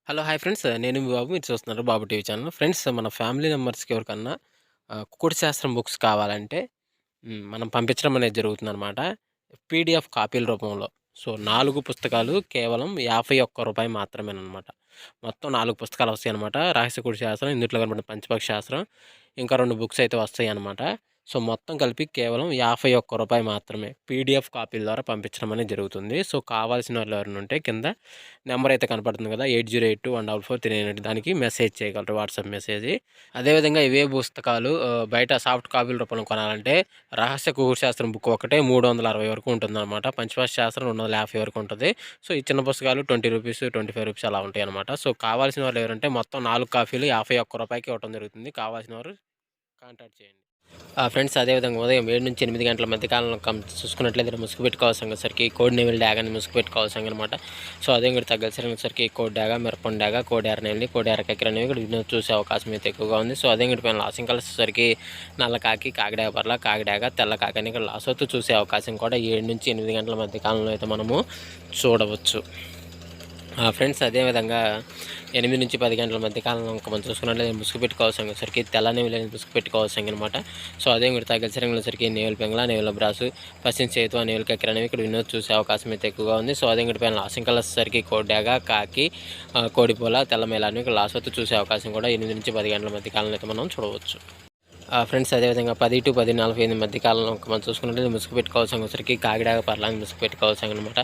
Hello! Hi friends. నేను మీ బాబు. మీరు చూస్తున్నారు బాబు టీవీ ఛానల్. ఫ్రెండ్స్ మన ఫ్యామిలీ మెంబర్స్‌కి ఎవరికన్నా కుకుడు శాస్త్రం బుక్స్ కావాలంటే మనం పంపించడం అనేది జరుగుతుందనమాట. పీడీఎఫ్ కాపీల రూపంలో. సో, 4 పుస్తకాలు కేవలం రూ. 51 మాత్రమేననమాట. మొత్తం 4 పుస్తకాలు వస్తాయనమాట. రహస్య కుడి శాస్త్రం, ఇందుట్లో కనపడిన పంచపక్షి శాస్త్రం, ఇంకా 2 బుక్స్ అయితే వస్తాయనమాట. సో, మొత్తం కలిపి కేవలం రూ. 51 మాత్రమే. పీడీఎఫ్ కాపీల ద్వారా పంపించడం అనేది జరుగుతుంది. సో, కావాల్సిన వాళ్ళు ఎవరైనా ఉంటే కింద నెంబర్ అయితే కనపడుతుంది కదా! 8082144398 దానికి మెసేజ్ చేయగలరు. WhatsApp message. అదేవిధంగా ఇవే పుస్తకాలు బయట సాఫ్ట్ కాపీల రూపంలో కొనాలంటే రహస్య ఖగోళ శాస్త్రం బుక్ ఒకటే 360 వరకు ఉంటుందన్నమాట. పంచభాష శాస్త్రం 250 వరకు ఉంటది. సో, ఈ చిన్న పుస్తకాలు రూ. 20, రూ. 25 అలా ఉంటాయన్నమాట. సో, కావాల్సిన వాళ్ళు ఎవరంటే మొత్తం 4 కాపీలు రూ. 51కి ఇవ్వడం జరుగుతుంది. కావాల్సిన వారు కాంటాక్ట్ చేయండి. ఫ్రెండ్స్ అదేవిధంగా ఉదయం 7-8 గంటల మధ్య కాలంలో చూసుకున్నట్లయితే ముసుగు పెట్టుకోవాల్సి వచ్చేసరికి కోడి నెమిలి డాగాని ముసుగు పెట్టుకోవాల్సి అనమాట. సో, అదే కూడా తగ్గసరికి కోడి డాగా, మిరపండు డాగా, కోడి ఎర్ర నెమిలి, కోడి ఎర్ర కక్కెర అనేవి ఇక్కడ వినోద్ చూసే అవకాశం అయితే ఎక్కువగా ఉంది. సో, అదే పైన లాసింగ్ కలర్స్ వచ్చేసరికి నల్ల కాకి, కాకిడాగ పర్ల, కాకిడాగ, తెల్ల కాకి అని ఇక్కడ లాసొత్తు చూసే అవకాశం కూడా 7-8 గంటల మధ్య కాలంలో అయితే మనము చూడవచ్చు. ఫ్రెండ్స్ అదేవిధంగా 8-10 గంటల మధ్య కాలంలో మనం చూసుకున్నట్లయితే ముసుగు పెట్టుకోవాల్సిన సరికి తెల్ల నెమిలిని ముసుగు పెట్టుకోవాల్సిన అనమాట. సో, అదే కూడా తగ్గసరంగా సరికి నేవుల పెంగళ, నేవుల బ్రాసు, పశ్చిమ చేతు, నేవుల కక్కెర అనేవి ఇక్కడ వినోద్ చూసే అవకాశం అయితే ఎక్కువగా ఉంది. సో, అదే కూడా పైన లాసింగ్ కలర్స్ సరికి కోడిడాగ, కాకి, కోడిపోల, తెల్ల మేళ అనేవి ఇక్కడ లాసొత్తు చూసే అవకాశం కూడా 8-10 గంటల మధ్య కాలంలో అయితే మనం చూడవచ్చు. ఫ్రెండ్స్ అదేవిధంగా 10-10:45 మధ్య కాలంలో మనం చూసుకున్నట్లయితే ముసుగు పెట్టుకోవాల్సిన వచ్చరికి కాకిడాగ పర్లాన్ని ముసుగు పెట్టుకోవాల్సిన అనమాట.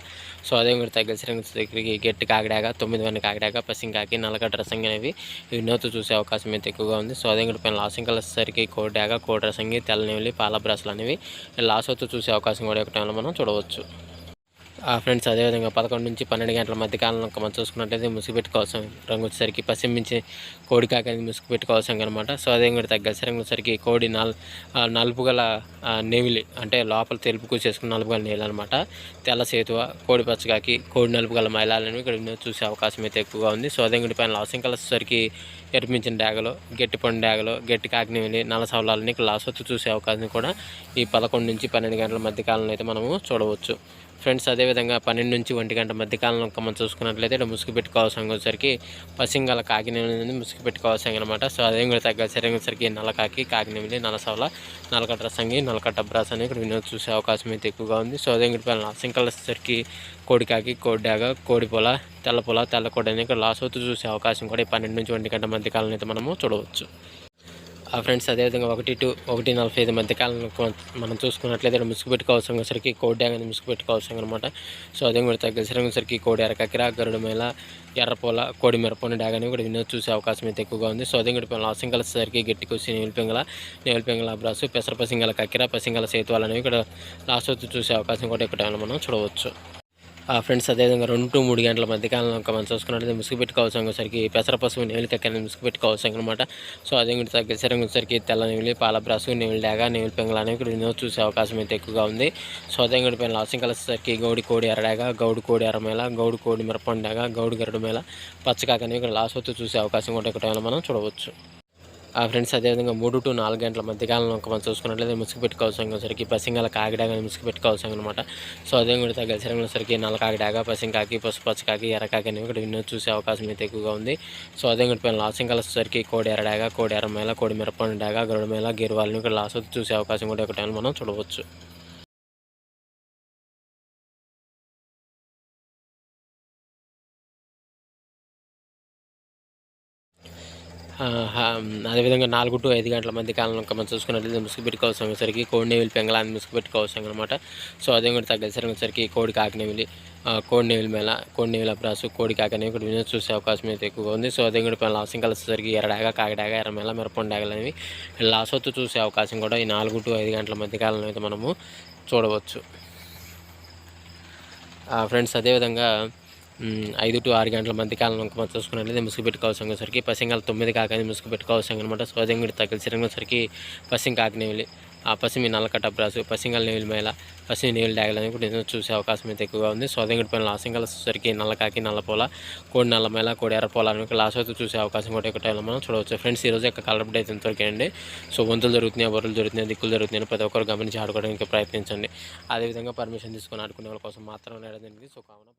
సో, అదే కూడా తగ్గసరికి గట్టి కాకిడాగ, 9 కాకిడాగ, పసింకాకి, నల్లగడ్డ రసంగి అనేవి వినోద్ చూసే అవకాశం అయితే ఎక్కువగా ఉంది. సో, అదే కూడా పైన లాసింగ్ కలర్సరికి కోడిడాగ, కోడి రసంగి, తెల్ల నెమిలి, పాల బ్రాసులు అనేవి లాసొత్తు చూసే అవకాశం కూడా ఒక టైంలో మనం చూడవచ్చు. ఫ్రెండ్స్ అదేవిధంగా 11-12 గంటల మధ్య కాలంలో మనం చూసుకున్నట్లయితే ముసుగు పెట్టుకోవాల్సిన రంగు వచ్చేసరికి పశ్చిమించి కోడి కాకి అనేది ముసుగు పెట్టుకోవాల్సిన అనమాట. సో, అదే కూడా తగ్గసరి రంగు వచ్చేసరికి కోడి నలుపు గల నెమిలి అంటే లోపల తెలుపు కూసేసుకున్న నలుపు గల నెమిలి అనమాట. తెల్ల సేతువ, కోడి పచ్చకాకి, కోడి నలుపు గల మైలాలని ఇక్కడ చూసే అవకాశం అయితే ఎక్కువగా ఉంది. సో, అదే కూడా పైన లాసింగ్ కలర్స్ వచ్చేసరికి ఎరిపించిన డాగలో, గట్టి పండు డాగలో, గట్టి కాకి నెమిలి, నల్ల సవలాలని ఇక్కడ లాసొత్తు చూసే అవకాశం కూడా ఈ 11-12 గంటల మధ్య కాలంలో అయితే మనము చూడవచ్చు. ఫ్రెండ్స్ అదేవిధంగా 12-1 గంట మధ్య కాలంలో మనం చూసుకున్నట్లయితే ఇక్కడ ముసుగు పెట్టుకోవాల్సిన వచ్చేసరికి పసింగల కాకినెమిలి ముసుగు పెట్టుకోవాల్సిన అనమాట. సో, అదే కూడా తగ్గసరికి నల్ల కాకి, కాకినెమిలి, నల్ల సవల, నల్లకట్ట రసంగి, నల్లకట్ట బ్రాస్ అని ఇక్కడ వినోద్ చూసే అవకాశం అయితే ఎక్కువగా ఉంది. సో, అదే కూడా లాసింగ్ కలర్స్ వచ్చేసరికి కోడి కాకి, కోడి డాగ, కోడి పొల, తెల్ల కోడి అని ఇక్కడ లాసొత్తు చూసే అవకాశం కూడా ఈ 12-1 గంట మధ్య కాలంలో అయితే మనము చూడవచ్చు. ఫ్రెండ్స్ అదేవిధంగా 1-1:45 మధ్య కాలంలో మనం చూసుకున్నట్లయితే ముసుగు పెట్టుకోవాల్సిన వచ్చరికి కోడి డాగ్ అనేది ముసుగు పెట్టుకోవాల్సిన అనమాట. సో, అదే కూడా తగ్గసరికి కోడి ఎర్ర కక్కెర, గరుడు మేళ, ఎర్రపోల, కోడి మిరపొని డాగ్ అని కూడా వినోద్ చూసే అవకాశం అయితే ఎక్కువగా ఉంది. సో, అదే కూడా లాసింగ్ కలిసేసరికి గట్టి కొసి నేవుల పెంగల బ్రాసు, పెసర పసింగల కక్కెర, పసింగల సేతువాలు అనేవి ఇక్కడ లాసొత్తు చూసే అవకాశం కూడా ఇక్కడ మనం చూడవచ్చు. ఫ్రెండ్స్ అదేవిధంగా 2-3 గంటల మధ్య కాలంలో మనం చూసుకున్నట్లయితే ముసుగు పెట్టుకోవాల్సిన వచ్చరికి పెసర పసుపు నెమిలి కక్కెర ముసుగు పెట్టుకోవాల్సిన అనమాట. సో, అదే కూడా తగ్గసరికి వచ్చరికి తెల్ల నెమిలి, పాల బ్రాసు, నెమిలి డాగ, నెమిలి పెంగళ అనేవి ఇక్కడ వినోద్ చూసే అవకాశం అయితే ఎక్కువగా ఉంది. సో, అదే కూడా పైన లాసింగ్ కలిసేసరికి గౌడి కోడి ఎర్రడాగ, గౌడు కోడి ఎర్రమేళ, గౌడు కోడి మిరపండు డాగ, గౌడు గరుడు మేళ, పచ్చకాక అనేవి ఇక్కడ లాసొత్తు చూసే అవకాశం కూడా ఇక్కడ మనం చూడవచ్చు. ఫ్రెండ్స్ అదేవిధంగా 3-4 గంటల మధ్య కాలంలో మనం చూసుకున్నట్లయితే ముసుగు పెట్టుకోవాల్సిన సరికి పసింగల కాకిడాగా ముసుగు పెట్టుకోవాల్సిన అనమాట. సో, అదే కూడా తగ్గసరంలో సరికి నల్ల కాకిడాగా, పసింకాకి, పసుపు పచ్చకాకి, ఎర్రకాకి అనేవి ఇక్కడ వినోద్ చూసే అవకాశం అయితే ఎక్కువగా ఉంది. సో, అదే కూడా పైన లాసింగ్ కలర్స్ సరికి కోడి ఎర్రడాగా, కోడి ఎర్రమేళ, కోడి మిరపండు డాగా, గరుడు మేళ, గిరువాలని ఇక్కడ లాసొత్తు చూసే అవకాశం కూడా ఒక టైం మనం చూడవచ్చు. అదేవిధంగా 4-5 గంటల మధ్య కాలంలో మనం చూసుకున్నట్లయితే ముసుగు పెట్టుకోవాల్సిన వచ్చరికి కోడి నెమిలి పెంగళాన్ని ముసుగు పెట్టుకోవాల్సిన అనమాట. సో, అదే కూడా తగ్గసరికి వచ్చరికి కోడి కాకి నెమిలి, కోడి నెమిలి మేళ, కోడి నెమిలి బ్రాసు, కోడి కాకి అనేవి ఇక్కడ వినోద్ చూసే అవకాశం అయితే ఎక్కువగా ఉంది. సో, అదే కూడా పైన లాసింగ్ కలిసేసరికి ఎర్రడాగ, కాకిడాగ, ఎర్రమేళ, మిరపండు డాగలు అనేవి లాసొత్తు చూసే అవకాశం కూడా ఈ 4-5 గంటల మధ్య కాలంలో అయితే మనము చూడవచ్చు. ఫ్రెండ్స్ అదేవిధంగా 5-6 గంటల మధ్య కాలంలో మనం చూసుకున్నట్లయితే ముసుగు పెట్టుకోవాల్సిన వచ్చరికి పసింగల 9 కాకని ముసుగు పెట్టుకోవాల్సిన అనమాట. సో, అదే కూడా తగ్గసరికి వచ్చరికి పసింగ్ కాకి నెమిలి, పసిమి నల్లకట్ట బ్రాసు, పసింగల నెమిలి మేళ, పసిమి నెమిలి డాగలు అనేవి కూడా చూసే అవకాశం అయితే ఎక్కువగా ఉంది. సో, అదే కూడా పైన లాసింగ్ వచ్చేసరికి నల్లకాకి, నల్లపోల, కోడి నల్ల మేళ, కోడి ఎర్రపోల అనేవి లాసొత్తు చూసే అవకాశం కూడా ఒక టైంలో మనం చూడవచ్చు. ఫ్రెండ్స్ ఈరోజు యొక్క కలర్ అప్డేట్ అయితే ఇంతవరకేనండి. సో, వంతులు జరుగుతున్నాయి, బొర్రలు జరుగుతున్నాయి, దిక్కులు జరుగుతున్నాయి, ప్రతి ఒక్కరు గమనించి ఆడుకోవడానికి ప్రయత్నించండి. అదేవిధంగా పర్మిషన్ తీసుకొని ఆడుకునే వాళ్ళ కోసం మాత్రం సో, కావున